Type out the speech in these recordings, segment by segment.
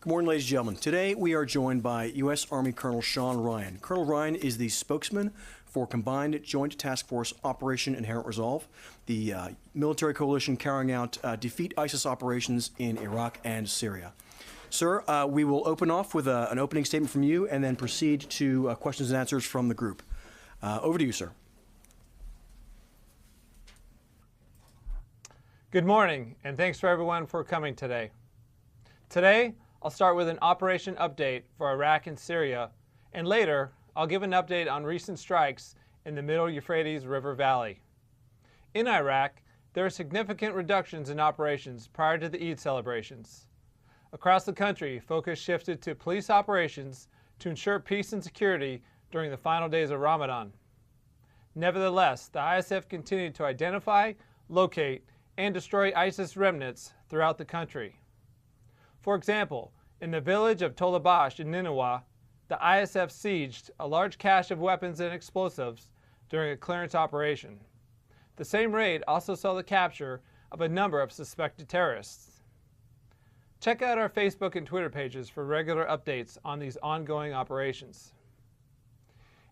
Good morning, ladies and gentlemen. Today we are joined by U.S. Army Colonel Sean Ryan. Colonel Ryan is the spokesman for Combined Joint Task Force Operation Inherent Resolve, the military coalition carrying out defeat ISIS operations in Iraq and Syria. Sir, we will open off with an opening statement from you and then proceed to questions and answers from the group. Over to you, sir. Good morning, and thanks for everyone for coming today. Today, I'll start with an operation update for Iraq and Syria, and later, I'll give an update on recent strikes in the Middle Euphrates River Valley. In Iraq, there are significant reductions in operations prior to the Eid celebrations. Across the country, focus shifted to police operations to ensure peace and security during the final days of Ramadan. Nevertheless, the ISF continued to identify, locate, and destroy ISIS remnants throughout the country. For example, in the village of Tolabash in Nineveh, the ISF sieged a large cache of weapons and explosives during a clearance operation. The same raid also saw the capture of a number of suspected terrorists. Check out our Facebook and Twitter pages for regular updates on these ongoing operations.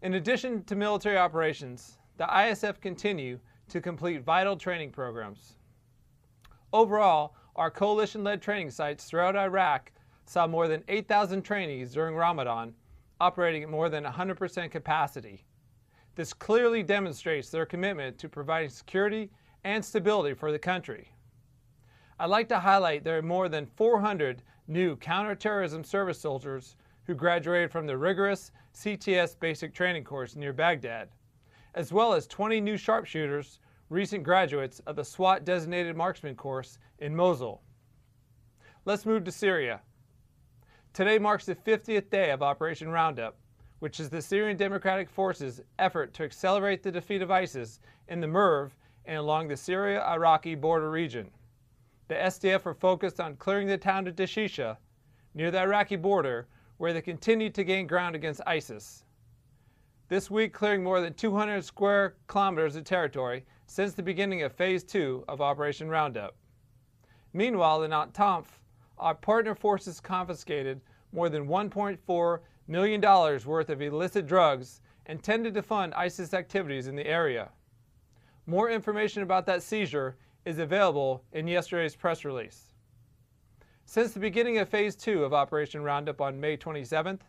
In addition to military operations, the ISF continue to complete vital training programs. Overall, our coalition-led training sites throughout Iraq saw more than 8,000 trainees during Ramadan, operating at more than 100% capacity. This clearly demonstrates their commitment to providing security and stability for the country. I'd like to highlight there are more than 400 new counterterrorism service soldiers who graduated from the rigorous CTS basic training course near Baghdad, as well as 20 new sharpshooters, recent graduates of the SWAT designated marksman course in Mosul. Let's move to Syria. Today marks the 50th day of Operation Roundup, which is the Syrian Democratic Forces' effort to accelerate the defeat of ISIS in the Merv and along the Syria-Iraqi border region. The SDF are focused on clearing the town of Dashisha, near the Iraqi border, where they continue to gain ground against ISIS. This week clearing more than 200 square kilometers of territory since the beginning of Phase 2 of Operation Roundup. Meanwhile, in Entente, our partner forces confiscated more than $1.4 million worth of illicit drugs intended to fund ISIS activities in the area. More information about that seizure is available in yesterday's press release. Since the beginning of Phase 2 of Operation Roundup on May 27th,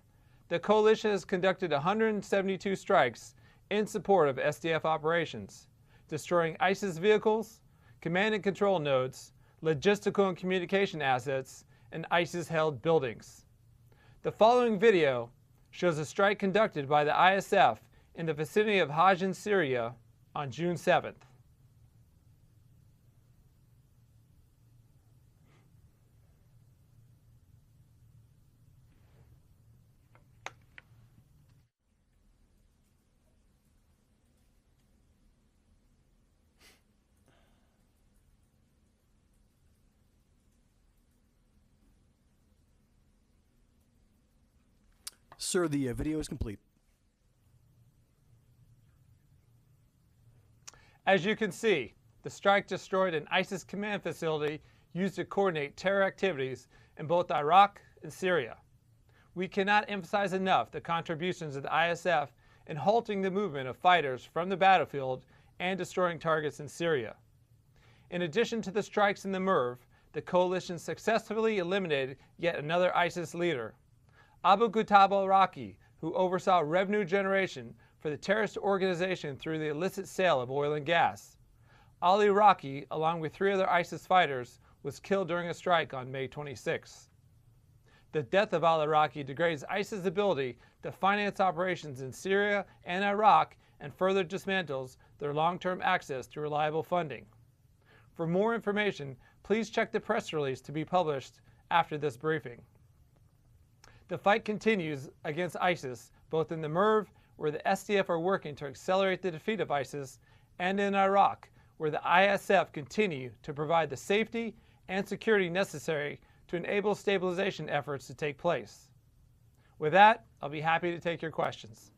the coalition has conducted 172 strikes in support of SDF operations, destroying ISIS vehicles, command and control nodes, logistical and communication assets, and ISIS-held buildings. The following video shows a strike conducted by the ISF in the vicinity of Hajj in Syria on June 7th. Sir, the video is complete. As you can see, the strike destroyed an ISIS command facility used to coordinate terror activities in both Iraq and Syria. We cannot emphasize enough the contributions of the ISF in halting the movement of fighters from the battlefield and destroying targets in Syria. In addition to the strikes in the Merv, the coalition successfully eliminated yet another ISIS leader, Abu Ghutab al-Raqi, who oversaw revenue generation for the terrorist organization through the illicit sale of oil and gas. Ali Raqi, along with 3 other ISIS fighters, was killed during a strike on May 26. The death of al-Raqi degrades ISIS' ability to finance operations in Syria and Iraq and further dismantles their long-term access to reliable funding. For more information, please check the press release to be published after this briefing. The fight continues against ISIS, both in the Merv, where the SDF are working to accelerate the defeat of ISIS, and in Iraq, where the ISF continue to provide the safety and security necessary to enable stabilization efforts to take place. With that, I'll be happy to take your questions.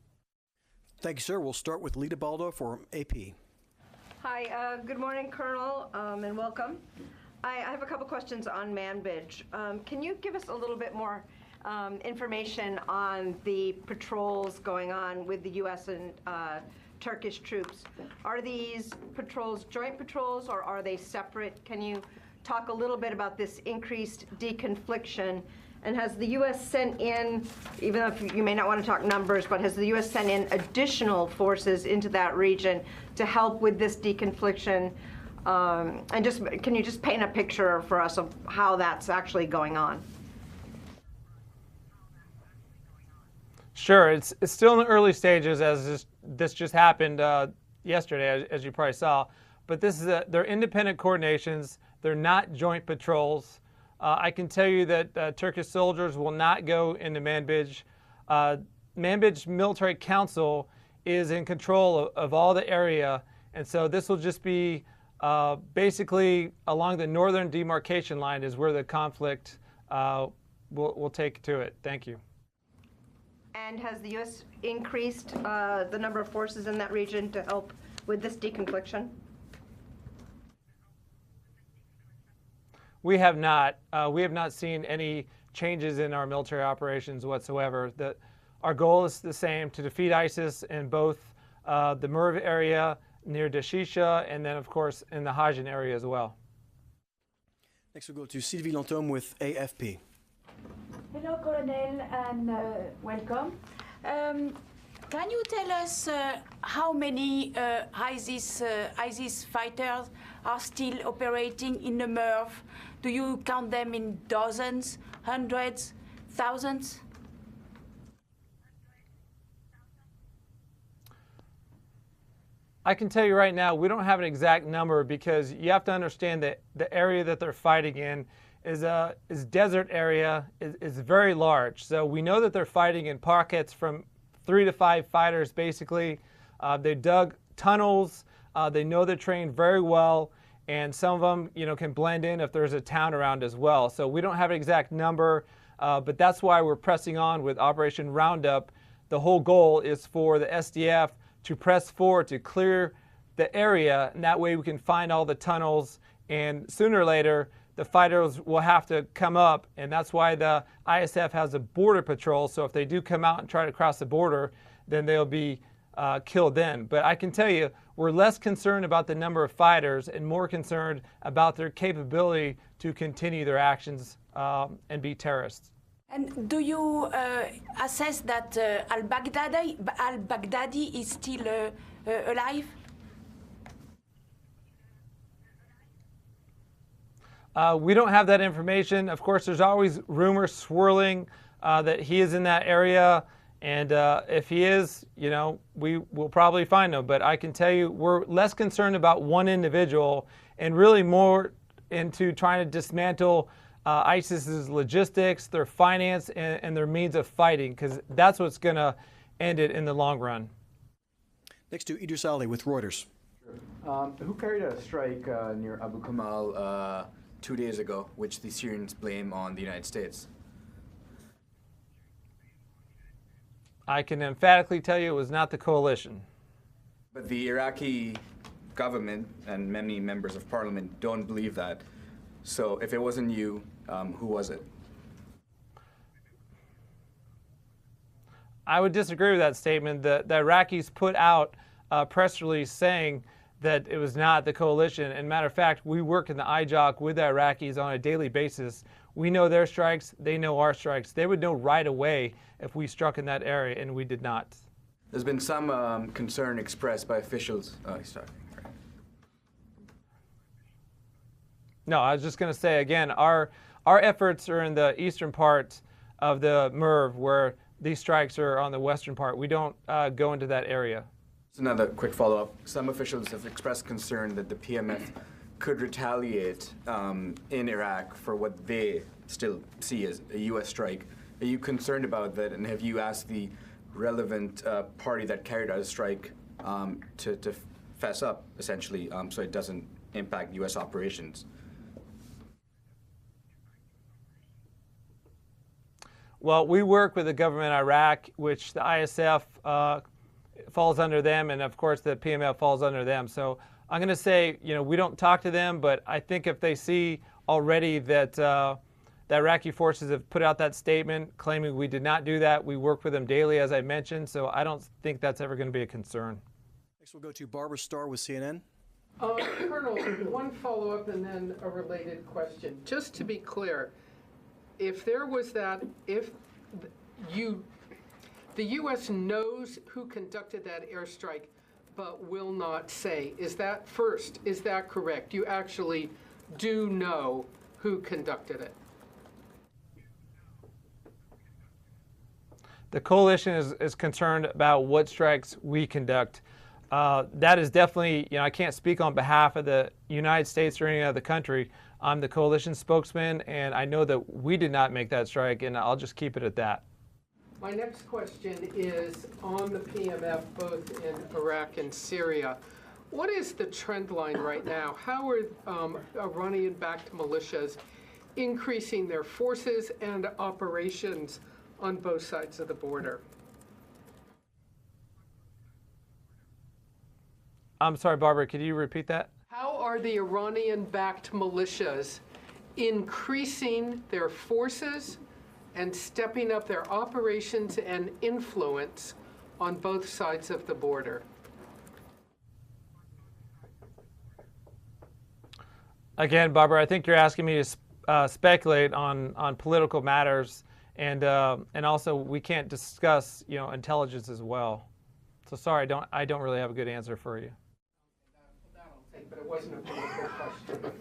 Thank you, sir. We'll start with Lita Baldo for AP. Hi, good morning, Colonel, and welcome. I have a couple questions on Manbij. Can you give us a little bit more information on the patrols going on with the U.S. and Turkish troops? Are these patrols joint patrols or are they separate? Can you talk a little bit about this increased deconfliction? And has the U.S. sent in, even if you may not want to talk numbers, but has the U.S. sent in additional forces into that region to help with this deconfliction? And just, can you just paint a picture for us of how that's actually going on? Sure, it's still in the early stages, as this just happened yesterday, as you probably saw. But this is they're independent coordinations. They're not joint patrols. I can tell you that Turkish soldiers will not go into Manbij. Manbij Military Council is in control of all the area, and so this will just be basically along the northern demarcation line is where the conflict will take to it. Thank you. And has the U.S. increased the number of forces in that region to help with this deconfliction? We have not. We have not seen any changes in our military operations whatsoever. Our goal is the same, to defeat ISIS in both the Merv area near Dashisha and then, of course, in the Hajin area as well. Next we'll go to Sylvie Lantome with AFP. Hello, Colonel, and welcome. Can you tell us how many ISIS fighters are still operating in the Merv? Do you count them in dozens, hundreds, thousands? I can tell you right now, we don't have an exact number because you have to understand that the area that they're fighting in is desert area, is very large. So we know that they're fighting in pockets from 3 to 5 fighters, basically. They dug tunnels. They know they're trained very well, and some of them, can blend in if there's a town around as well. So we don't have an exact number, but that's why we're pressing on with Operation Roundup. The whole goal is for the SDF to press forward to clear the area, and that way we can find all the tunnels, and sooner or later the fighters will have to come up, and that's why the ISF has a border patrol. So if they do come out and try to cross the border, then they'll be killed then. But I can tell you, we're less concerned about the number of fighters and more concerned about their capability to continue their actions and be terrorists. And do you assess that al-Baghdadi is still alive? We don't have that information. Of course, there's always rumors swirling that he is in that area. And if he is, we will probably find him. But I can tell you, we're less concerned about one individual and really more into trying to dismantle ISIS's logistics, their finance, and their means of fighting, because that's what's going to end it in the long run. Next to Idris Ali with Reuters. Who carried out a strike near Abu Kamal 2 days ago, which the Syrians blame on the United States? I can emphatically tell you it was not the coalition. But the Iraqi government and many members of parliament don't believe that. So if it wasn't you, who was it? I would disagree with that statement. The Iraqis put out a press release saying that it was not the coalition. And matter of fact, we work in the IJOC with the Iraqis on a daily basis. We know their strikes, they know our strikes. They would know right away if we struck in that area, and we did not. There's been some concern expressed by officials. No, I was just going to say again, our efforts are in the eastern part of the Merv, where these strikes are on the western part. We don't go into that area. Just another quick follow-up. Some officials have expressed concern that the PMF could retaliate in Iraq for what they still see as a U.S. strike. Are you concerned about that, and have you asked the relevant party that carried out a strike to fess up, essentially, so it doesn't impact U.S. operations? Well, we work with the government of Iraq, which the ISF falls under them, and of course the PMF falls under them. So I'm going to say, we don't talk to them, but I think if they see already that the Iraqi forces have put out that statement claiming we did not do that. We work with them daily, as I mentioned, so I don't think that's ever going to be a concern. Next, we'll go to Barbara Starr with CNN. Colonel, one follow-up and then a related question. Just to be clear, if there was that, if the U.S. knows who conducted that airstrike but will not say, is that correct? You actually do know who conducted it? The coalition is concerned about what strikes we conduct. That is definitely, I can't speak on behalf of the United States or any other country. I'm the coalition spokesman, and I know that we did not make that strike, and I'll just keep it at that. My next question is on the PMF, both in Iraq and Syria. What is the trend line right now? How are Iranian-backed militias increasing their forces and operations on both sides of the border? I'm sorry, Barbara, could you repeat that? How are the Iranian-backed militias increasing their forces and stepping up their operations and influence on both sides of the border? Again, Barbara, I think you're asking me to speculate on political matters, and also we can't discuss intelligence as well. So sorry, I don't really have a good answer for you. But it wasn't a political question.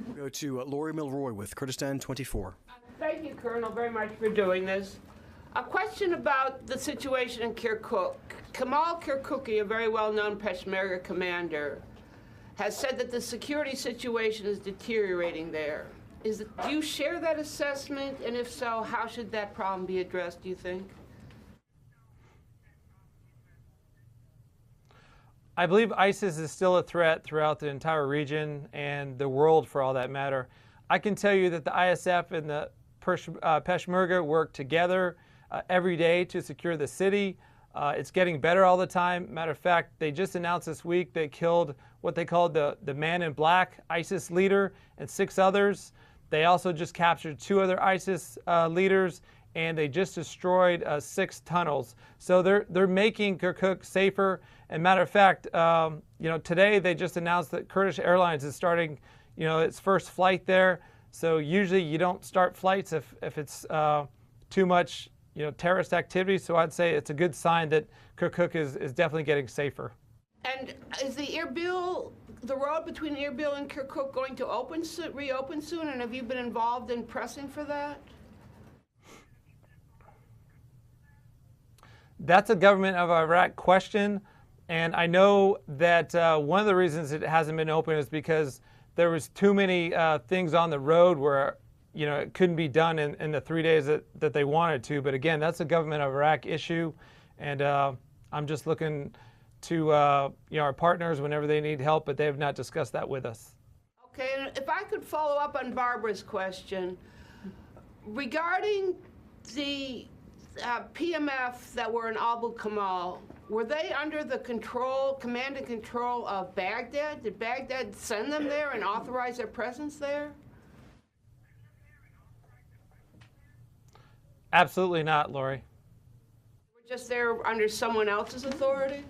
We'll go to Lori Milroy with Kurdistan 24. Thank you, Colonel, very much for doing this. A question about the situation in Kirkuk. Kamal Kirkuki, a very well-known Peshmerga commander, has said that the security situation is deteriorating there. Do you share that assessment? And if so, how should that problem be addressed, do you think? I believe ISIS is still a threat throughout the entire region and the world, for all that matter. I can tell you that the ISF and the Peshmerga work together every day to secure the city. It's getting better all the time. Matter of fact, they just announced this week they killed what they called the man in black ISIS leader and 6 others. They also just captured 2 other ISIS leaders, and they just destroyed 6 tunnels. So they're making Kirkuk safer. And matter of fact, today they just announced that Kurdish Airlines is starting, its first flight there. So usually you don't start flights if it's too much, terrorist activity. So I'd say it's a good sign that Kirkuk is definitely getting safer. And is the road between Erbil and Kirkuk going to reopen soon? And have you been involved in pressing for that? That's a government of Iraq question. And I know that one of the reasons it hasn't been open is because there was too many things on the road where, it couldn't be done in the 3 days that they wanted to. But again, that's a government of Iraq issue. And I'm just looking to our partners whenever they need help, but they have not discussed that with us. Okay, and if I could follow up on Barbara's question, regarding the PMF that were in Abu Kamal, were they under the command and control of Baghdad? Did Baghdad send them there and authorize their presence there? Absolutely not, Lori. They were just there under someone else's authority?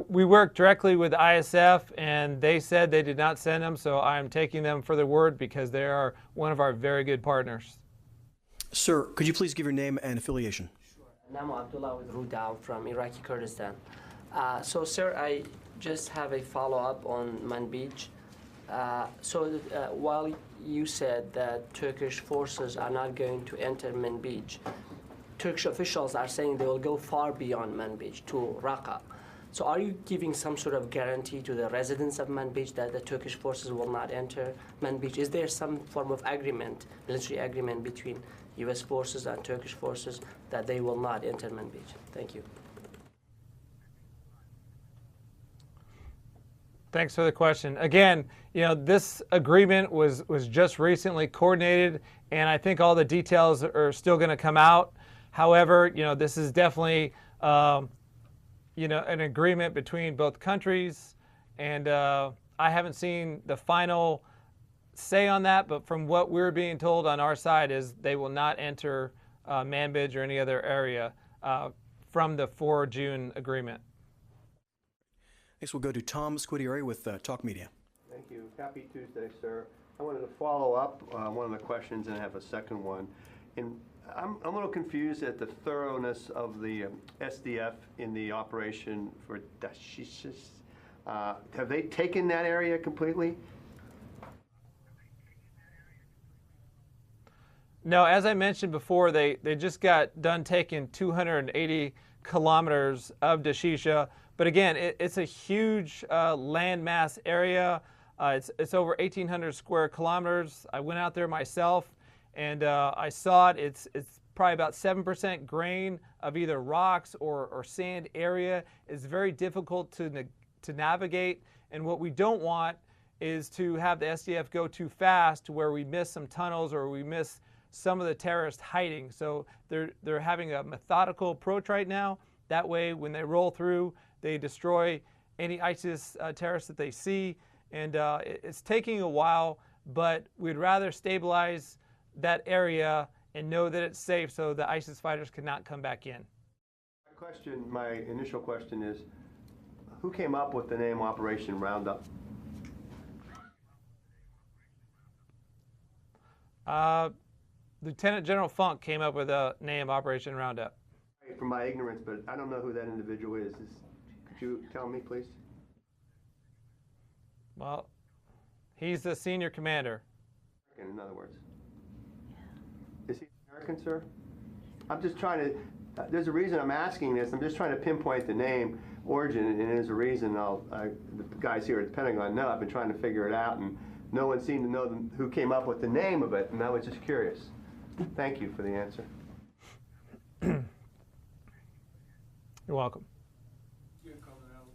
We worked directly with ISF, and they said they did not send them, so I'm taking them for their word because they are one of our very good partners. Sir, could you please give your name and affiliation? Sure. Namo Abdullah with Rudaw from Iraqi Kurdistan. So, sir, I just have a follow-up on Manbij. While you said that Turkish forces are not going to enter Manbij, Turkish officials are saying they will go far beyond Manbij to Raqqa. So are you giving some sort of guarantee to the residents of Manbij that the Turkish forces will not enter Manbij? Is there some form of agreement, military agreement between U.S. forces and Turkish forces that they will not enter Manbij? Thank you. Thanks for the question. Again, this agreement was just recently coordinated, and I think all the details are still going to come out. However, this is definitely, an agreement between both countries, And I haven't seen the final say on that, but from what we're being told on our side is they will not enter Manbij or any other area from the 4 June agreement. Next, we'll go to Tom Squitieri with Talk Media. Thank you. Happy Tuesday, sir. I wanted to follow up one of the questions and have a second one. I'm a little confused at the thoroughness of the SDF in the operation for Dashish. Have they taken that area completely? No, as I mentioned before, they just got done taking 280 kilometers of Dashisha. But again, it's a huge landmass area. It's over 1,800 square kilometers. I went out there myself, and I saw it. It's probably about 7% grain of either rocks or sand area. It's very difficult to navigate, and what we don't want is to have the SDF go too fast to where we miss some tunnels or we miss some of the terrorists hiding. So they're having a methodical approach right now. That way, when they roll through, they destroy any ISIS terrorists that they see. And it's taking a while, but we'd rather stabilize that area and know that it's safe so the ISIS fighters cannot come back in. My initial question is, who came up with the name Operation Roundup? Lieutenant General Funk came up with the name Operation Roundup. From my ignorance, but I don't know who that individual is. Could you tell me, please? Well, he's the senior commander. In other words. Is he American, sir? I'm just trying to, there's a reason I'm asking this. I'm just trying to pinpoint the name, origin, and there's a reason the guys here at the Pentagon know. I've been trying to figure it out, and no one seemed to know who came up with the name of it, and I was just curious. Thank you for the answer. You're welcome. Dear Colonel,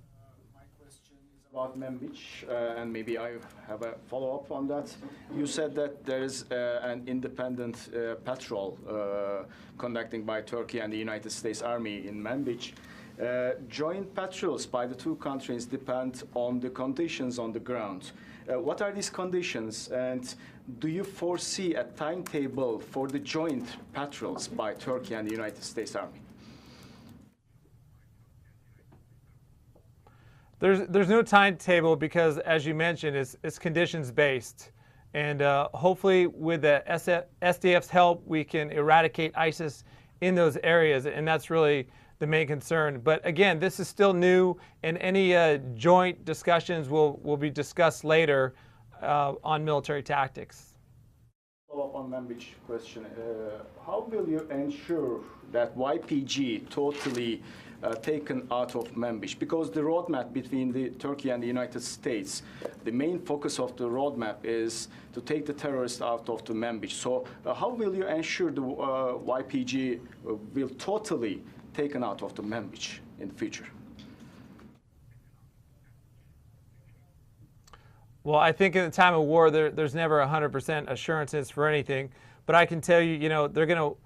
my question is about Manbij, and maybe I have a follow-up on that. You said that there is an independent patrol conducting by Turkey and the United States Army in Manbij. Joint patrols by the two countries depend on the conditions on the ground. What are these conditions, and do you foresee a timetable for the joint patrols by Turkey and the United States Army? There's no timetable because, as you mentioned, it's conditions-based. And hopefully with the SDF's help, we can eradicate ISIS in those areas, and that's really the main concern. But again, this is still new, and any joint discussions will be discussed later on military tactics. Follow up on Manbij question. How will you ensure that YPG totally taken out of Manbij? Because the roadmap between the Turkey and the United States, the main focus of the roadmap is to take the terrorists out of the Manbij. So how will you ensure the YPG will totally taken out of the Manbij in the future? Well, I think in the time of war, there's never 100% assurances for anything. But I can tell you, they're going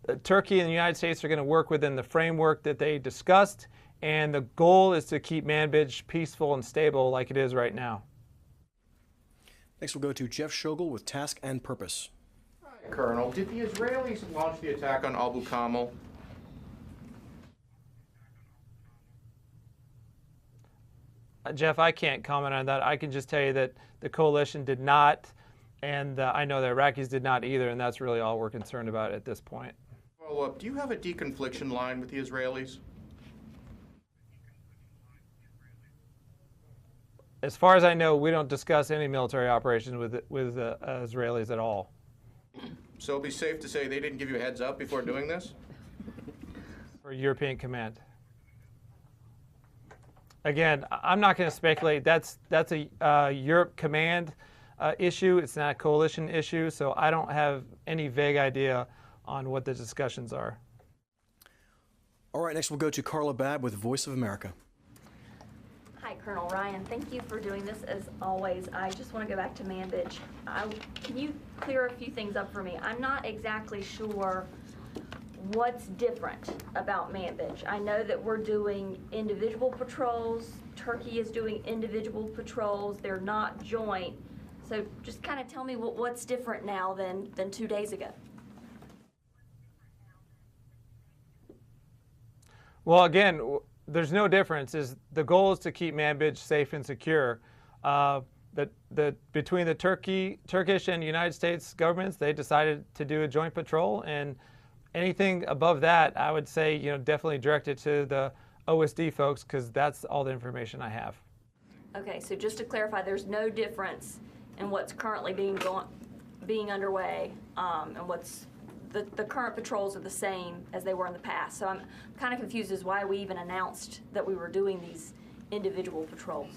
to, Turkey and the United States are going to work within the framework that they discussed, and the goal is to keep Manbij peaceful and stable like it is right now. Next, we'll go to Jeff Shogel with Task and Purpose. Hi, Colonel. Did the Israelis launch the attack on Abu Kamel? Jeff, I can't comment on that. I can just tell you that the coalition did not, and I know the Iraqis did not either, and that's really all we're concerned about at this point. Follow-up, do you have a deconfliction line with the Israelis? As far as I know, we don't discuss any military operations with the Israelis at all. So it'll be safe to say they didn't give you a heads up before doing this? For European Command. Again, I'm not going to speculate. That's a Europe Command issue. It's not a coalition issue, so I don't have any vague idea on what the discussions are. All right, next we'll go to Carla Babb with Voice of America. Hi, Colonel Ryan. Thank you for doing this as always. I just want to go back to Manbij. Can you clear a few things up for me? I'm not exactly sure what's different about Manbij? I know that we're doing individual patrols. Turkey is doing individual patrols. They're not joint. So just kind of tell me what's different now than 2 days ago. Well, again, there's no difference. The goal is to keep Manbij safe and secure. Between the Turkish and United States governments, they decided to do a joint patrol, and anything above that, I would say, definitely direct it to the OSD folks, because that's all the information I have. Okay, so just to clarify, there's no difference in what's currently being underway, and what's the current patrols are the same as they were in the past. So I'm kind of confused as why we even announced that we were doing these individual patrols.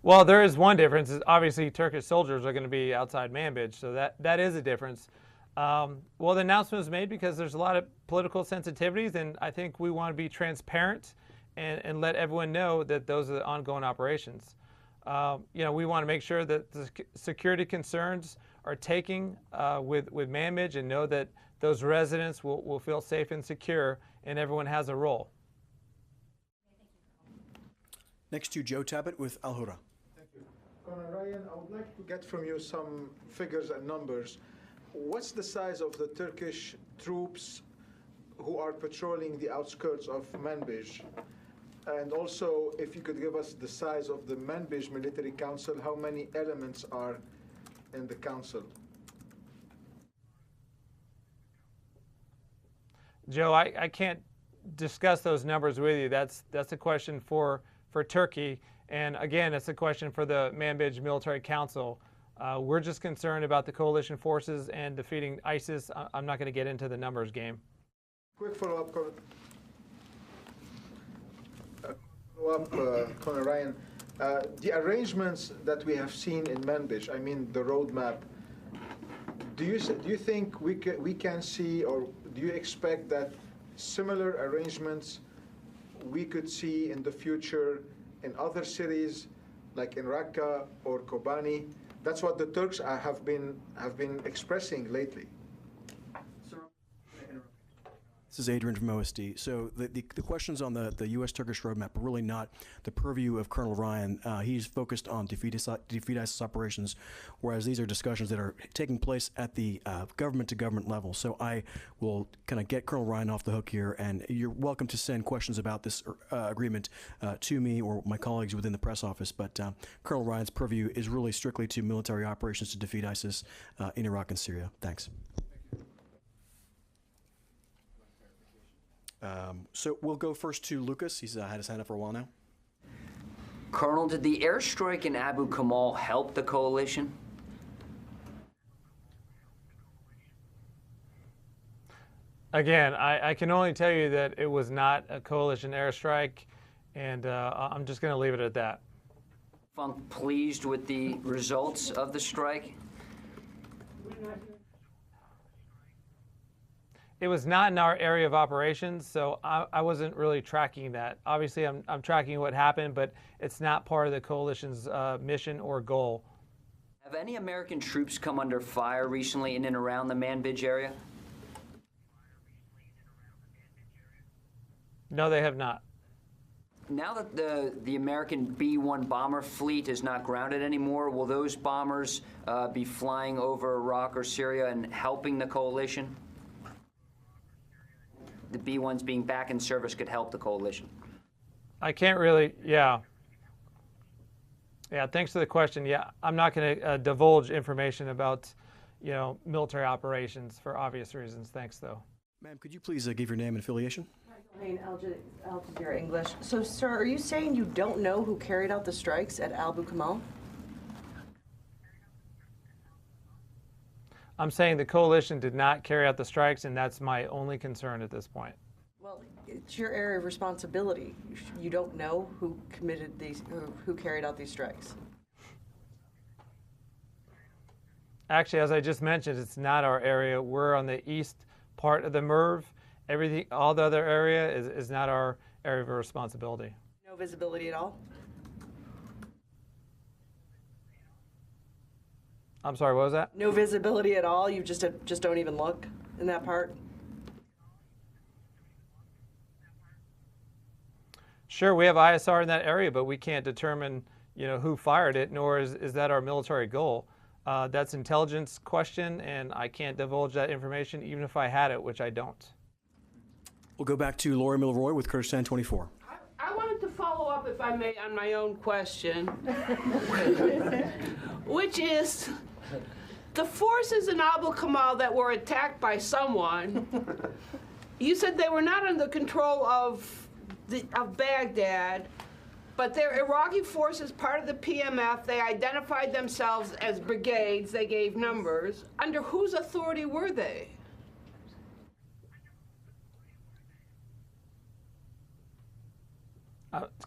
Well, there is one difference. Obviously, Turkish soldiers are going to be outside Manbij, so that is a difference. Well, the announcement was made because there's a lot of political sensitivities, and I think we want to be transparent and let everyone know that those are the ongoing operations. We want to make sure that the security concerns are taken with Manbij, and know that those residents will feel safe and secure, and everyone has a role. Next to Joe Tabbitt with Al Hura. Colonel Ryan, I would like to get from you some figures and numbers. What's the size of the Turkish troops who are patrolling the outskirts of Manbij? And also, if you could give us the size of the Manbij Military Council, how many elements are in the council? Joe, I can't discuss those numbers with you. That's a question for Turkey. And again, it's a question for the Manbij Military Council. We're just concerned about the coalition forces and defeating ISIS. I'm not going to get into the numbers game. Quick follow-up, Colonel Ryan. The arrangements that we have seen in Manbij, I mean the roadmap, do you think we can see, or do you expect that similar arrangements we could see in the future in other cities, like in Raqqa or Kobani? That's what the Turks have been expressing lately. This is Adrian from OSD. So the questions on the U.S.-Turkish roadmap are really not the purview of Colonel Ryan. He's focused on defeat ISIS operations, whereas these are discussions that are taking place at the government-to-government level. So I will kind of get Colonel Ryan off the hook here, and you're welcome to send questions about this agreement to me or my colleagues within the press office. But Colonel Ryan's purview is really strictly to military operations to defeat ISIS in Iraq and Syria. Thanks. So we'll go first to Lucas. He's had his hand up for a while now. Colonel, did the airstrike in Abu Kamal help the coalition? Again, I can only tell you that it was not a coalition airstrike, and I'm just going to leave it at that. Funk pleased with the results of the strike? It was not in our area of operations, so I wasn't really tracking that. Obviously, I'm tracking what happened, but it's not part of the coalition's mission or goal. Have any American troops come under fire recently in and around the Manbij area? No, they have not. Now that the American B-1 bomber fleet is not grounded anymore, will those bombers be flying over Iraq or Syria and helping the coalition? The B-1s being back in service could help the coalition. I can't really, yeah, thanks for the question. Yeah, I'm not going to divulge information about, military operations for obvious reasons. Thanks, though. Ma'am, could you please give your name and affiliation? Al Jazeera English. So, sir, are you saying you don't know who carried out the strikes at Abu Kamal? I'm saying the coalition did not carry out the strikes, and that's my only concern at this point. Well, it's your area of responsibility. You don't know who committed these, who carried out these strikes. Actually, as I just mentioned, it's not our area. We're on the east part of the MERV. Everything, all the other area is not our area of responsibility. No visibility at all? I'm sorry, what was that? No visibility at all? You just don't even look in that part? Sure, we have ISR in that area, but we can't determine, who fired it, nor is that our military goal. That's intelligence question, and I can't divulge that information even if I had it, which I don't. We'll go back to Lori Milroy with Kurdistan 24. I wanted to follow up, if I may, on my own question, which is the forces in Abu Kamal that were attacked by someone, you said they were not under control of Baghdad, but they're Iraqi forces, part of the PMF. They identified themselves as brigades. They gave numbers. Under whose authority were they?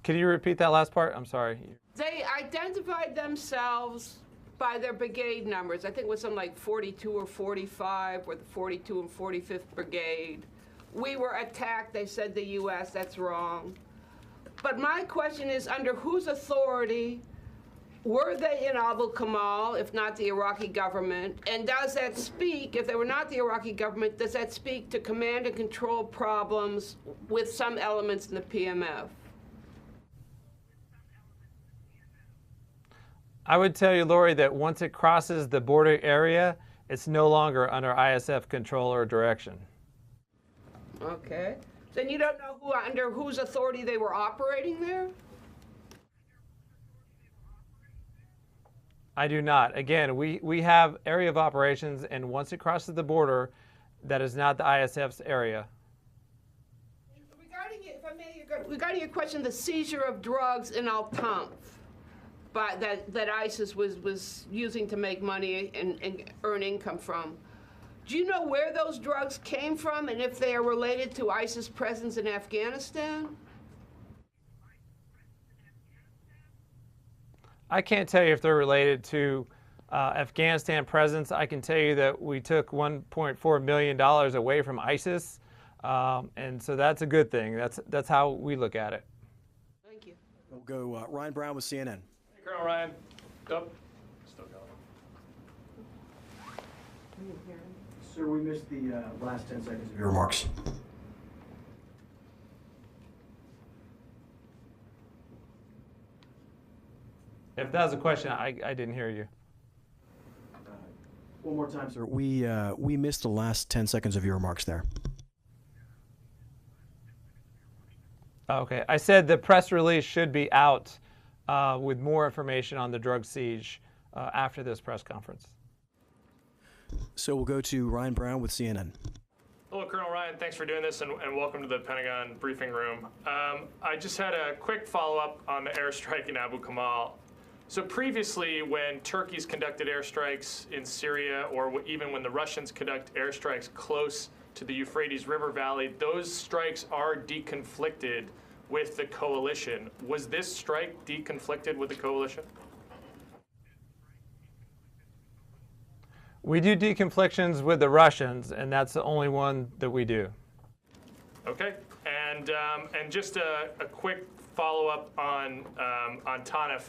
Can you repeat that last part? I'm sorry. They identified themselves by their brigade numbers. I think it was something like 42 or 45, or the 42 and 45th Brigade. We were attacked, they said the U.S., that's wrong. But my question is, under whose authority were they in Abu Kamal, if not the Iraqi government? And does that speak, if they were not the Iraqi government, does that speak to command and control problems with some elements in the PMF? I would tell you, Lori, that once it crosses the border area, it's no longer under ISF control or direction. Okay. Then you don't know under whose authority they were operating there? I do not. Again, we have area of operations, and once it crosses the border, that is not the ISF's area. Regarding your question, the seizure of drugs in Al-Tanf, that ISIS was using to make money and earn income from. Do you know where those drugs came from and if they are related to ISIS presence in Afghanistan? I can't tell you if they're related to Afghanistan presence. I can tell you that we took $1.4 million away from ISIS, and so that's a good thing. That's how we look at it. Thank you. We'll go Ryan Brown with CNN. Hey, Colonel Ryan. Still going. Sir, we missed the last 10 seconds of your remarks. If that was a question, I didn't hear you. One more time, sir. We missed the last 10 seconds of your remarks there. Okay. I said the press release should be out with more information on the drug siege after this press conference. So we'll go to Ryan Brown with CNN. Hello, Colonel Ryan. Thanks for doing this, and welcome to the Pentagon briefing room. I just had a quick follow-up on the airstrike in Abu Kamal. So previously, when Turkey's conducted airstrikes in Syria, or even when the Russians conduct airstrikes close to the Euphrates River Valley, those strikes are deconflicted with the coalition. Was this strike deconflicted with the coalition? We do deconflictions with the Russians, and that's the only one that we do. Okay, and just a quick follow-up on Tanf.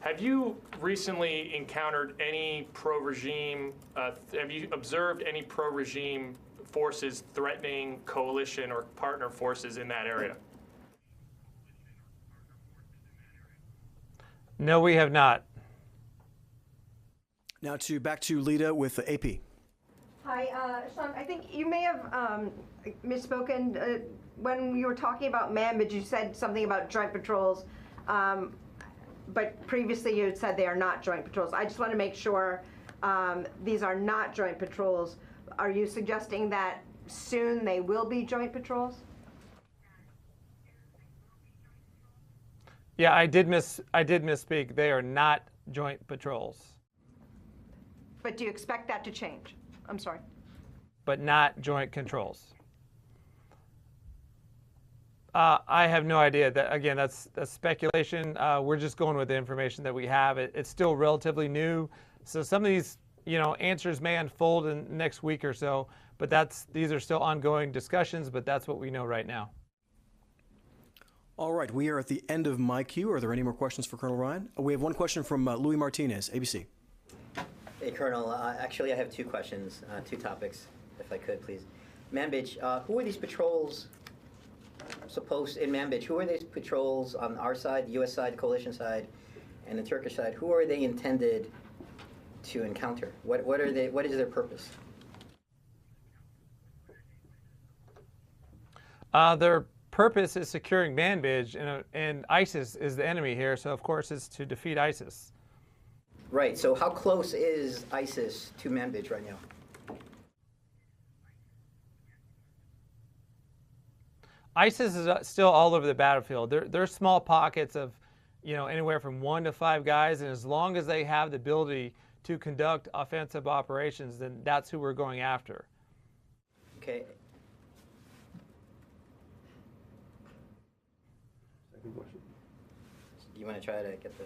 Have you recently encountered any pro-regime, have you observed any pro-regime forces threatening coalition or partner forces in that area? No, we have not. Now back to Lita with the AP. Hi, Sean, I think you may have misspoken. When you were talking about Manbij, you said something about joint patrols, but previously you had said they are not joint patrols. I just want to make sure these are not joint patrols. Are you suggesting that soon they will be joint patrols? Yeah, I did misspeak. They are not joint patrols. But do you expect that to change? I'm sorry. But not joint controls. I have no idea. Again, that's speculation. We're just going with the information that we have. It's still relatively new, so some of these, answers may unfold in the next week or so. But these are still ongoing discussions. But that's what we know right now. All right, we are at the end of my queue. Are there any more questions for Colonel Ryan? We have one question from Louis Martinez, ABC. Hey, Colonel. Actually, I have two questions, two topics, if I could, please. Manbij, who are these patrols in Manbij, who are these patrols on our side, the U.S. side, the coalition side, and the Turkish side? Who are they intended to encounter? What is their purpose? Their purpose is securing Manbij, and ISIS is the enemy here, so of course it's to defeat ISIS. Right, so how close is ISIS to Manbij right now? ISIS is still all over the battlefield. There's small pockets of, anywhere from 1 to 5 guys, and as long as they have the ability to conduct offensive operations, then that's who we're going after. Okay. Second question. Do you want to try to get the...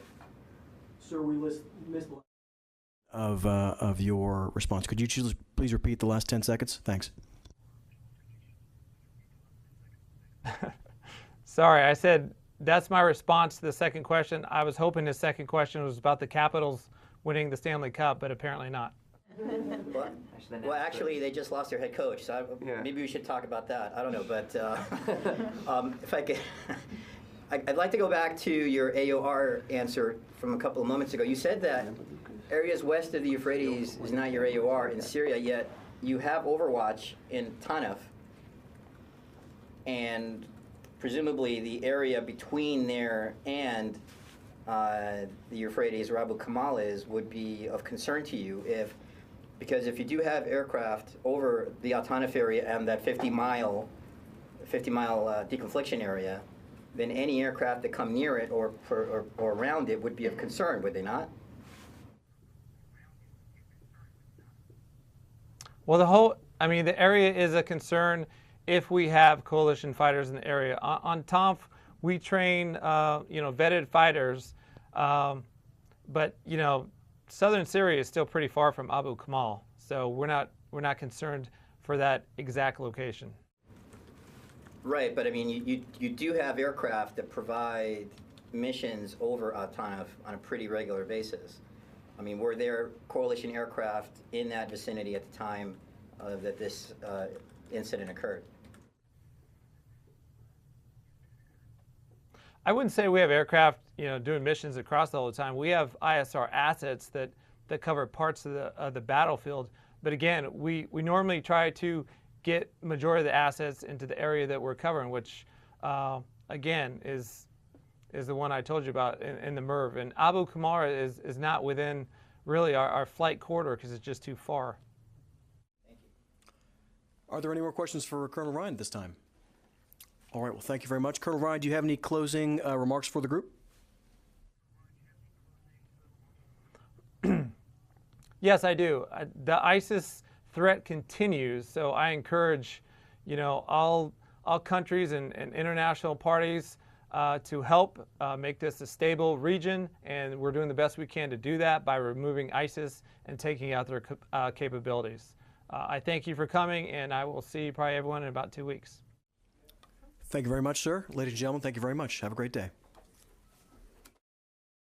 Sir, we missed of your response. Could you please repeat the last 10 seconds? Thanks. Sorry, I said that's my response to the second question. I was hoping the second question was about the Capitals winning the Stanley Cup, but apparently not. Well, actually, they just lost their head coach, so maybe we should talk about that. I don't know, but if I could, I'd like to go back to your AOR answer from a couple of moments ago. You said that areas west of the Euphrates is not your AOR in Syria, yet you have Overwatch in Tanaf, and presumably the area between there and the Euphrates, or Abu Kamal would be of concern to you because if you do have aircraft over the Tanaf area and that 50-mile deconfliction area, then any aircraft that come near it or around it would be of concern, would they not? Well, the area is a concern if we have coalition fighters in the area. On Tanf, we train, vetted fighters, but southern Syria is still pretty far from Abu Kamal, so we're not concerned for that exact location. Right, but I mean, you do have aircraft that provide missions over Tanaf on a pretty regular basis. I mean, were there coalition aircraft in that vicinity at the time that this incident occurred? I wouldn't say we have aircraft, doing missions across all the time. We have ISR assets that cover parts of the battlefield. But again, we normally try to get majority of the assets into the area that we're covering, which again is the one I told you about in the MERV. And Abu Kamal is not within really our flight corridor because it's just too far. Thank you. Are there any more questions for Colonel Reign this time? All right, well, thank you very much. Colonel Reign, do you have any closing remarks for the group? Yes, I do. The ISIS threat continues, so I encourage, all countries and international parties to help make this a stable region, and we're doing the best we can to do that by removing ISIS and taking out their capabilities. I thank you for coming, and I will see probably everyone in about 2 weeks. Thank you very much, sir. Ladies and gentlemen, thank you very much. Have a great day.